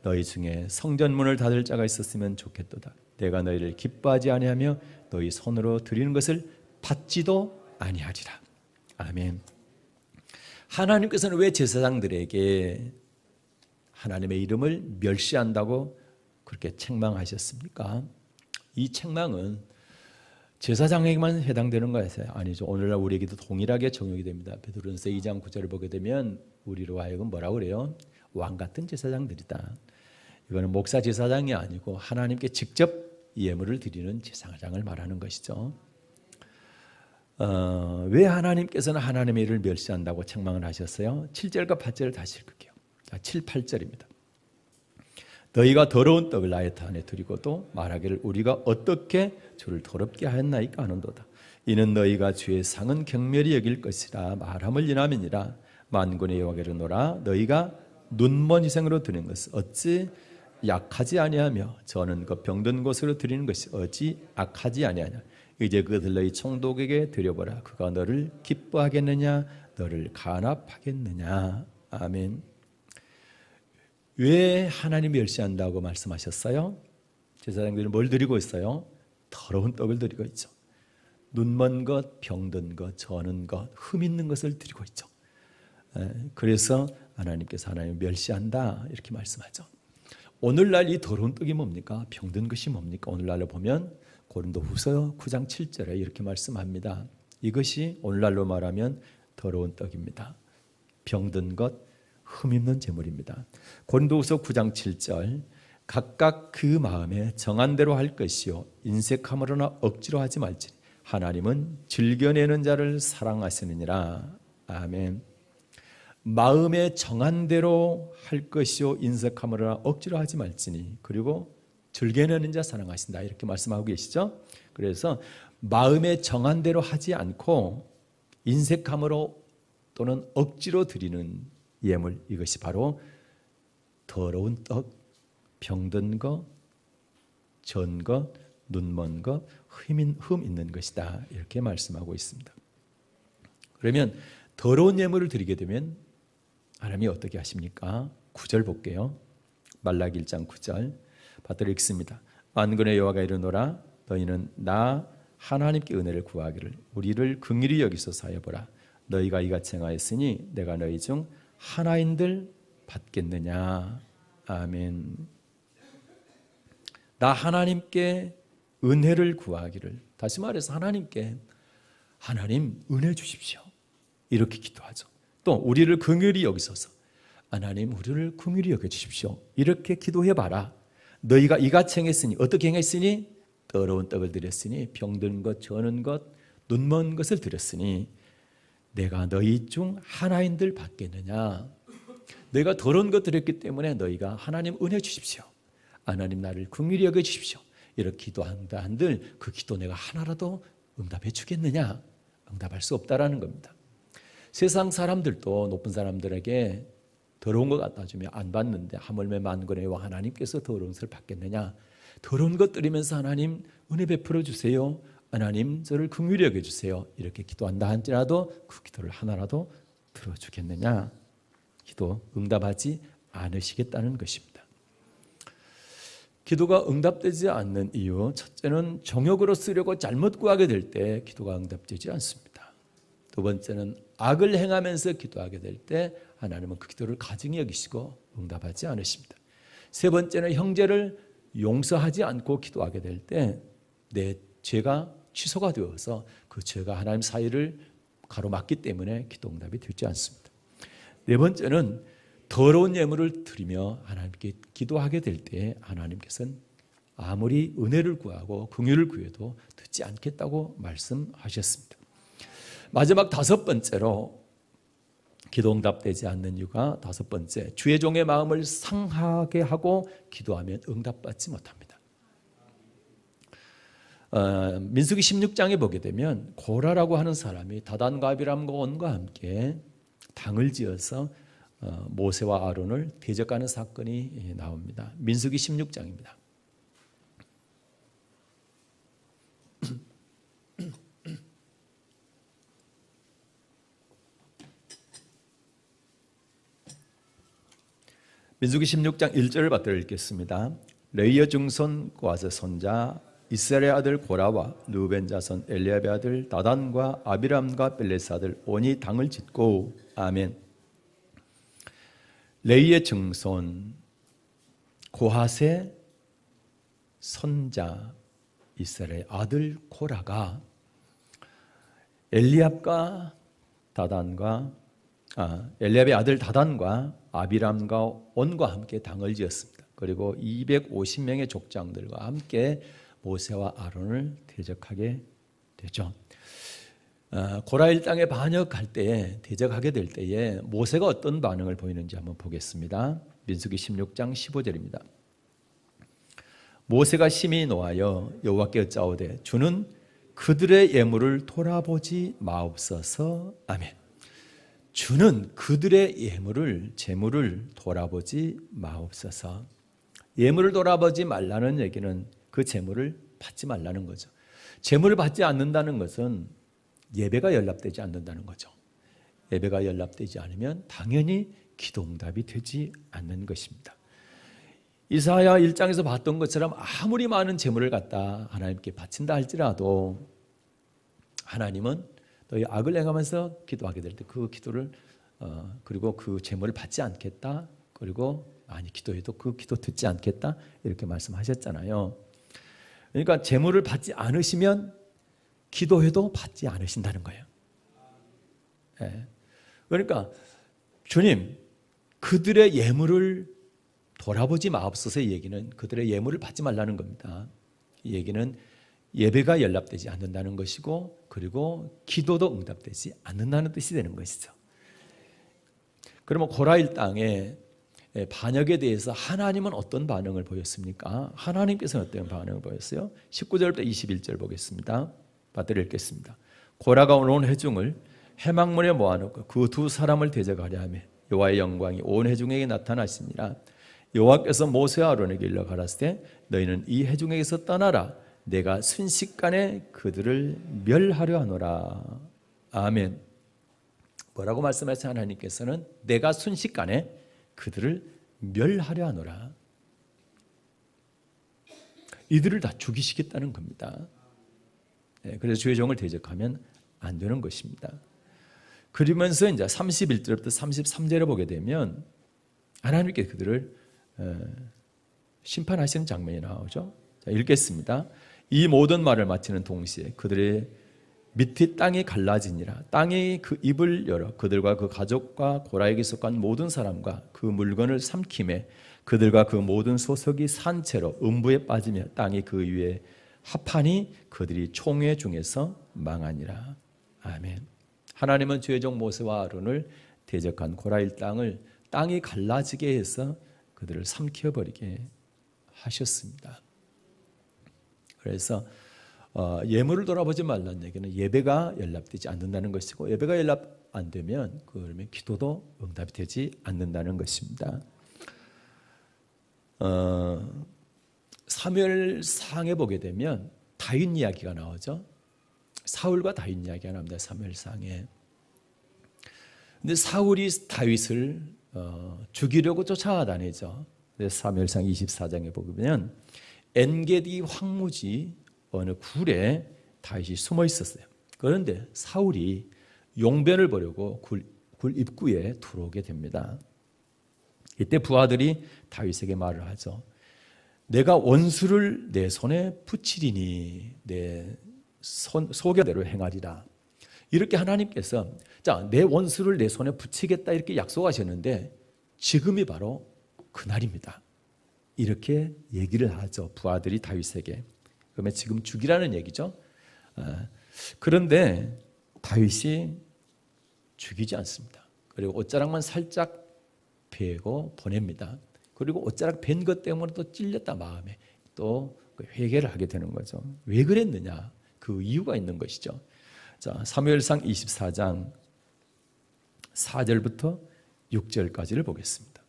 너희 중에 성전문을 닫을 자가 있었으면 좋겠도다. 내가 너희를 기뻐하지 아니하며 너희 손으로 드리는 것을 받지도 아니하리라. 아멘. 하나님께서는 왜 제사장들에게 하나님의 이름을 멸시한다고 그렇게 책망하셨습니까? 이 책망은 제사장에게만 해당되는 것이 아니죠. 오늘날 우리에게도 동일하게 적용이 됩니다. 베드로전서 2장 9절을 보게 되면 우리로 하여금 뭐라고 그래요? 왕 같은 제사장들이다. 이거는 목사 제사장이 아니고 하나님께 직접 예물을 드리는 제사장을 말하는 것이죠. 왜 하나님께서는 하나님의 일을 멸시한다고 책망을 하셨어요? 7절과 8절을 다시 읽을게요. 7, 8절입니다. 너희가 더러운 떡을 나의 단에 드리고도 말하기를 우리가 어떻게 주를 더럽게 하였나이까 하는도다. 이는 너희가 주의 상은 경멸히 여길 것이라 말함을 인함이니라. 만군의 여호와가 이르노라. 너희가 눈먼 희생으로 드리는 것은 어찌 약하지 아니하며 저는 그 병든 것으로 드리는 것이 어찌 악하지 아니하냐. 이제 그것을 너희 총독에게 드려보라. 그가 너를 기뻐하겠느냐 너를 간압하겠느냐. 아멘. 왜 하나님 멸시한다고 말씀하셨어요? 제사장들은 뭘 드리고 있어요? 더러운 떡을 드리고 있죠. 눈먼 것, 병든 것, 저는 것, 흠 있는 것을 드리고 있죠. 그래서 하나님께서 하나님을 멸시한다 이렇게 말씀하죠. 오늘날 이 더러운 떡이 뭡니까? 병든 것이 뭡니까? 오늘날로 보면 고린도후서 9장 7절에 이렇게 말씀합니다. 이것이 오늘날로 말하면 더러운 떡입니다. 병든 것, 흠있는 제물입니다. 고린도후서 9장 7절 각각 그 마음에 정한 대로 할 것이요 인색함으로나 억지로 하지 말지니 하나님은 즐겨내는 자를 사랑하시느니라. 아멘. 마음에 정한 대로 할 것이요 인색함으로나 억지로 하지 말지니 그리고 즐겨내는 자 사랑하신다 이렇게 말씀하고 계시죠. 그래서 마음에 정한 대로 하지 않고 인색함으로 또는 억지로 드리는 예물, 이것이 바로 더러운 떡, 병든 것, 전 것, 눈먼 것, 흠 있는 것이다, 이렇게 말씀하고 있습니다. 그러면 더러운 예물을 드리게 되면 하나님이 어떻게 하십니까? 9절 볼게요. 말라기 1장 9절 받들어 읽습니다. 만군의 여호와가 이르노라 너희는 나 하나님께 은혜를 구하기를 우리를 긍휼히 여기소서 하여 보라. 너희가 이같이 행하였으니 내가 너희 중 하나인들 받겠느냐. 아멘. 나 하나님께 은혜를 구하기를, 다시 말해서 하나님께 하나님 은혜 주십시오, 이렇게 기도하죠. 또 우리를 긍휼히 여기소서, 하나님 우리를 긍휼히 여겨주십시오, 이렇게 기도해봐라. 너희가 이같이 행했으니, 어떻게 행했으니? 더러운 떡을 드렸으니, 병든 것, 저는 것, 눈먼 것을 드렸으니 내가 너희 중 하나인들 받겠느냐. 너희가 더러운 것 드렸기 때문에 너희가 하나님 은혜 주십시오, 하나님 나를 긍휼히 여겨주십시오, 이렇게 기도한다 한들 그 기도 내가 하나라도 응답해 주겠느냐? 응답할 수 없다라는 겁니다. 세상 사람들도 높은 사람들에게 더러운 것 갖다 주면 안 받는데 하물며 만군의 여호와 하나님께서 더러운 것을 받겠느냐? 더러운 것 드리면서 하나님 은혜 베풀어 주세요, 하나님 저를 긍휼히 여겨주세요, 이렇게 기도한다 할지라도 그 기도를 하나라도 들어주겠느냐? 기도 응답하지 않으시겠다는 것입니다. 기도가 응답되지 않는 이유, 첫째는 정욕으로 쓰려고 잘못 구하게 될 때 기도가 응답되지 않습니다. 두 번째는 악을 행하면서 기도하게 될 때 하나님은 그 기도를 가증히 여기시고 응답하지 않으십니다. 세 번째는 형제를 용서하지 않고 기도하게 될 때 내 죄가 취소가 되어서 그 죄가 하나님 사이를 가로막기 때문에 기도 응답이 되지 않습니다. 네 번째는 더러운 예물을 드리며 하나님께 기도하게 될 때 하나님께서는 아무리 은혜를 구하고 긍휼을 구해도 듣지 않겠다고 말씀하셨습니다. 마지막 다섯 번째로 기도 응답되지 않는 이유가, 다섯 번째, 주의 종의 마음을 상하게 하고 기도하면 응답받지 못합니다. 민수기 16장에 보게 되면 고라라고 하는 사람이 다단과 아비람과 온과 함께 당을 지어서 모세와 아론을 대적하는 사건이 나옵니다. 민수기 16장입니다. 민수기 16장 1절을 받들어 읽겠습니다. 레이어 증손 고아스 손자 이스라엘의 아들 고라와 르우벤 자손 엘리압의 아들 다단과 아비람과 벨레스 아들 온이 당을 짓고. 아멘. 레이의 증손 고핫의 손자 이스라엘의 아들 고라가 엘리압의 아들 다단과 아비람과 온과 함께 당을 지었습니다. 그리고 250명의 족장들과 함께 모세와 아론을 대적하게 되죠. 고라일 땅에 반역할 때에, 대적하게 될 때에 모세가 어떤 반응을 보이는지 한번 보겠습니다. 민수기 16장 15절입니다. 모세가 심히 노하여 여호와께 여짜오되 주는 그들의 예물을 돌아보지 마옵소서. 아멘. 주는 그들의 예물을, 재물을 돌아보지 마옵소서. 예물을 돌아보지 말라는 얘기는 그 재물을 받지 말라는 거죠. 재물을 받지 않는다는 것은 예배가 연락되지 않는다는 거죠. 예배가 연락되지 않으면 당연히 기도 응답이 되지 않는 것입니다. 이사야 1장에서 봤던 것처럼 아무리 많은 재물을 갖다 하나님께 바친다 할지라도 하나님은 너희 악을 행하면서 기도하게 될 때 그 기도를 그리고 그 재물을 받지 않겠다, 그리고 기도해도 그 기도 듣지 않겠다, 이렇게 말씀하셨잖아요. 그러니까 재물을 받지 않으시면 기도해도 받지 않으신다는 거예요. 네. 그러니까 주님 그들의 예물을 돌아보지 마옵소서의 얘기는 그들의 예물을 받지 말라는 겁니다. 이 얘기는 예배가 연락되지 않는다는 것이고, 그리고 기도도 응답되지 않는다는 뜻이 되는 것이죠. 그러면 고라일 땅에 반역에 대해서 하나님은 어떤 반응을 보였습니까? 하나님께서는 어떤 반응을 보였어요? 19절부터 21절 보겠습니다. 받들어 읽겠습니다. 고라가 온 회중을 해망문에 모아놓고 그 두 사람을 대적하려 하며 여호와의 영광이 온 회중에게 나타나시니라. 여호와께서 모세와 아론에게 일러 가라사대 때 너희는 이 회중에게서 떠나라. 내가 순식간에 그들을 멸하려 하노라. 아멘. 뭐라고 말씀하신 하나님께서는 내가 순식간에 그들을 멸하려 하노라. 이들을 다 죽이시겠다는 겁니다. 그래서 주의 종을 대적하면 안 되는 것입니다. 그러면서 이제 31절부터 33절을 보게 되면 하나님께 그들을 심판하시는 장면이 나오죠. 자, 읽겠습니다. 이 모든 말을 마치는 동시에 그들의 밑이 땅이 갈라지니라. 땅이 그 입을 열어 그들과 그 가족과 고라에게 속한 모든 사람과 그 물건을 삼킴에 그들과 그 모든 소속이 산채로 음부에 빠지며 땅이 그 위에 합하니 그들이 총회 중에서 망하니라. 아멘. 하나님은 주의 종 모세와 아론을 대적한 고라일 땅이 갈라지게 해서 그들을 삼켜버리게 하셨습니다. 그래서 예물을 돌아보지 말라는 얘기는 예배가 연락되지 않는다는 것이고, 예배가 연락 안 되면 그러면 기도도 응답이 되지 않는다는 것입니다. 사무엘상에 보게 되면 다윗 이야기가 나오죠. 사울과 다윗 이야기가 나옵니다. 사무엘상에. 근데 사울이 다윗을 죽이려고 쫓아다니죠. 사무엘상 24장에 보면 엔게디 황무지 어느 굴에 다윗이 숨어 있었어요. 그런데 사울이 용변을 보려고 굴 입구에 들어오게 됩니다. 이때 부하들이 다윗에게 말을 하죠. 내가 원수를 내 손에 붙이리니 내 소견대로 행하리라. 이렇게 하나님께서 내 원수를 내 손에 붙이겠다 이렇게 약속하셨는데 지금이 바로 그날입니다. 이렇게 얘기를 하죠. 부하들이 다윗에게. 그러면 지금 죽이라는 얘기죠. 그런데 다윗이 죽이지 않습니다. 그리고 옷자락만 살짝 베고 보냅니다. 그리고 옷자락 벤 것 때문에 또 찔렸다 마음에 또 회개를 하게 되는 거죠. 왜 그랬느냐? 그 이유가 있는 것이죠. 자, 사무엘상 24장 4절부터 6절까지를 보겠습니다.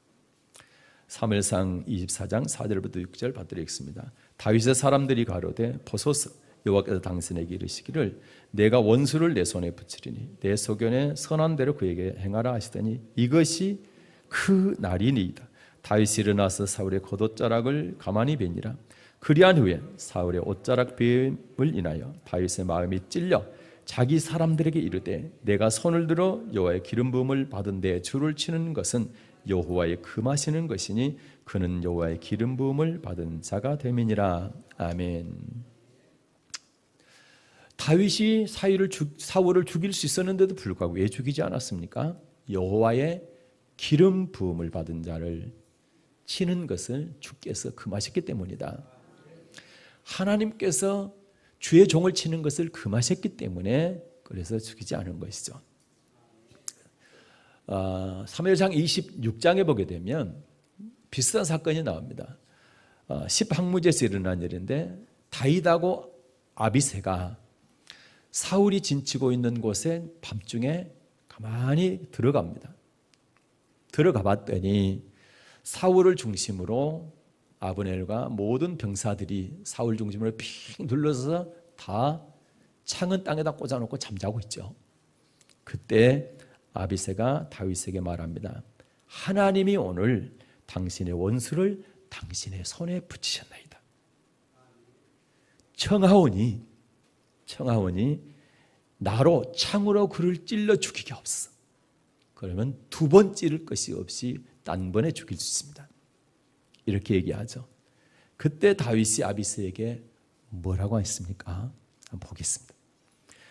사무엘상 24장 4절부터 6절 받드리겠습니다. 다윗의 사람들이 가로되 보소서 여호와께서 당신에게 이르시기를 내가 원수를 내 손에 붙이리니 내 소견에 선한 대로 그에게 행하라 하시더니 이것이 그 날이니이다. 다윗이 일어나서 사울의 겉옷자락을 가만히 베니라. 그리한 후에 사울의 옷자락 베임을 인하여 다윗의 마음이 찔려 자기 사람들에게 이르되 내가 손을 들어 여호와의 기름 부음을 받은 데 줄을 치는 것은 여호와의 금하시는 것이니 그는 여호와의 기름 부음을 받은 자가 됨이니라. 아멘. 다윗이 사울을 죽일 수 있었는데도 불구하고 왜 죽이지 않았습니까? 여호와의 기름 부음을 받은 자를 치는 것을 주께서 금하셨기 때문이다. 하나님께서 주의 종을 치는 것을 금하셨기 때문에 그래서 죽이지 않은 것이죠. 사무엘상 26장에 보게 되면 비슷한 사건이 나옵니다. 10항무제에서 일어난 일인데 다윗하고 아비새가 사울이 진치고 있는 곳에 밤중에 가만히 들어갑니다. 들어가 봤더니 사울을 중심으로 아브넬과 모든 병사들이 사울 중심으로 핑 둘러서 다 창은 땅에다 꽂아놓고 잠자고 있죠. 그때 아비새가 다윗에게 말합니다. 하나님이 오늘 당신의 원수를 당신의 손에 붙이셨나이다. 청하오니 나로 창으로 그를 찔러 죽이게 없어. 그러면 두 번 찌를 것이 없이 단번에 죽일 수 있습니다. 이렇게 얘기하죠. 그때 다윗이 아비새에게 뭐라고 했습니까? 한번 보겠습니다.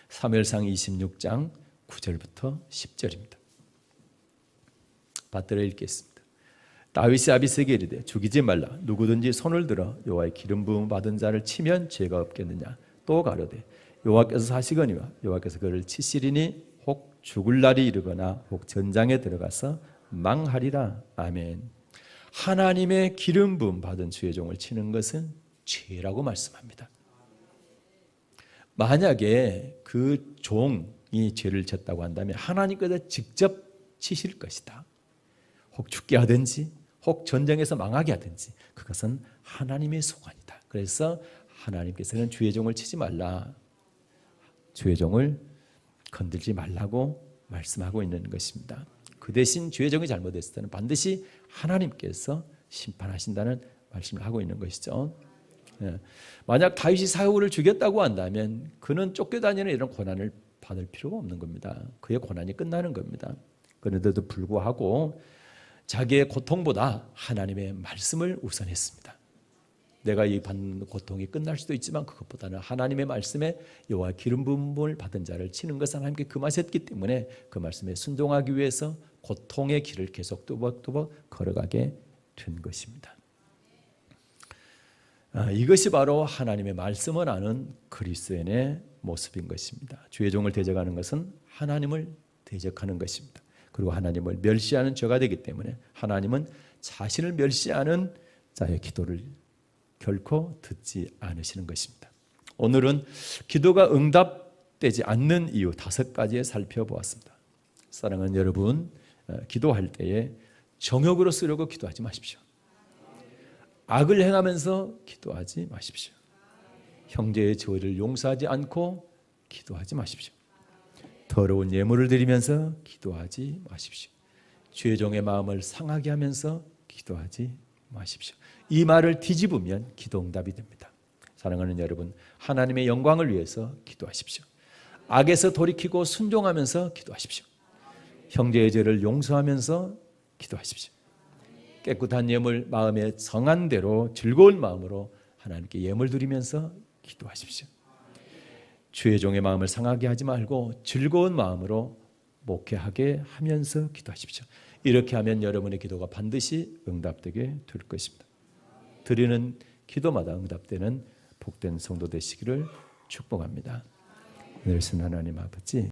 사무엘상 26장 9절부터 10절입니다. 받들어 읽겠습니다. 다윗이 아비새에게 이르되 죽이지 말라. 누구든지 손을 들어 여호와의 기름 부음 받은 자를 치면 죄가 없겠느냐. 또 가로되 여호와께서 사시거니와 여호와께서 그를 치시리니 혹 죽을 날이 이르거나 혹 전장에 들어가서 망하리라. 아멘. 하나님의 기름 부음 받은 주의 종을 치는 것은 죄라고 말씀합니다. 만약에 그 종 죄를 졌다고 한다면 하나님께서 직접 치실 것이다. 혹 죽게 하든지 혹 전쟁에서 망하게 하든지 그것은 하나님의 소관이다. 그래서 하나님께서는 주의 종을 치지 말라. 주의 종을 건들지 말라고 말씀하고 있는 것입니다. 그 대신 주의 종이 잘못했을 때는 반드시 하나님께서 심판하신다는 말씀을 하고 있는 것이죠. 만약 다윗이 사울을 죽였다고 한다면 그는 쫓겨다니는 이런 고난을 받을 필요가 없는 겁니다. 그의 고난이 끝나는 겁니다. 그런데도 불구하고 자기의 고통보다 하나님의 말씀을 우선했습니다. 내가 이 받는 고통이 끝날 수도 있지만 그것보다는 하나님의 말씀에 여호와 기름 부음을 받은 자를 치는 것을 하나님께 금하셨기 때문에 그 말씀에 순종하기 위해서 고통의 길을 계속 또박또박 걸어가게 된 것입니다. 이것이 바로 하나님의 말씀을 아는 그리스도인의 모습인 것입니다. 주의 종을 대적하는 것은 하나님을 대적하는 것입니다. 그리고 하나님을 멸시하는 죄가 되기 때문에 하나님은 자신을 멸시하는 자의 기도를 결코 듣지 않으시는 것입니다. 오늘은 기도가 응답되지 않는 이유 5가지에 살펴보았습니다. 사랑하는 여러분, 기도할 때에 정욕으로 쓰려고 기도하지 마십시오. 악을 행하면서 기도하지 마십시오. 형제의 죄를 용서하지 않고 기도하지 마십시오. 더러운 예물을 드리면서 기도하지 마십시오. 주의 종의 마음을 상하게 하면서 기도하지 마십시오. 이 말을 뒤집으면 기도 응답이 됩니다. 사랑하는 여러분, 하나님의 영광을 위해서 기도하십시오. 악에서 돌이키고 순종하면서 기도하십시오. 형제의 죄를 용서하면서 기도하십시오. 깨끗한 예물, 마음에 성한 대로 즐거운 마음으로 하나님께 예물 드리면서 기도하십시오. 주의 종의 마음을 상하게 하지 말고 즐거운 마음으로 목회하게 하면서 기도하십시오. 이렇게 하면 여러분의 기도가 반드시 응답되게 될 것입니다. 드리는 기도마다 응답되는 복된 성도 되시기를 축복합니다. 늘 하나님 아버지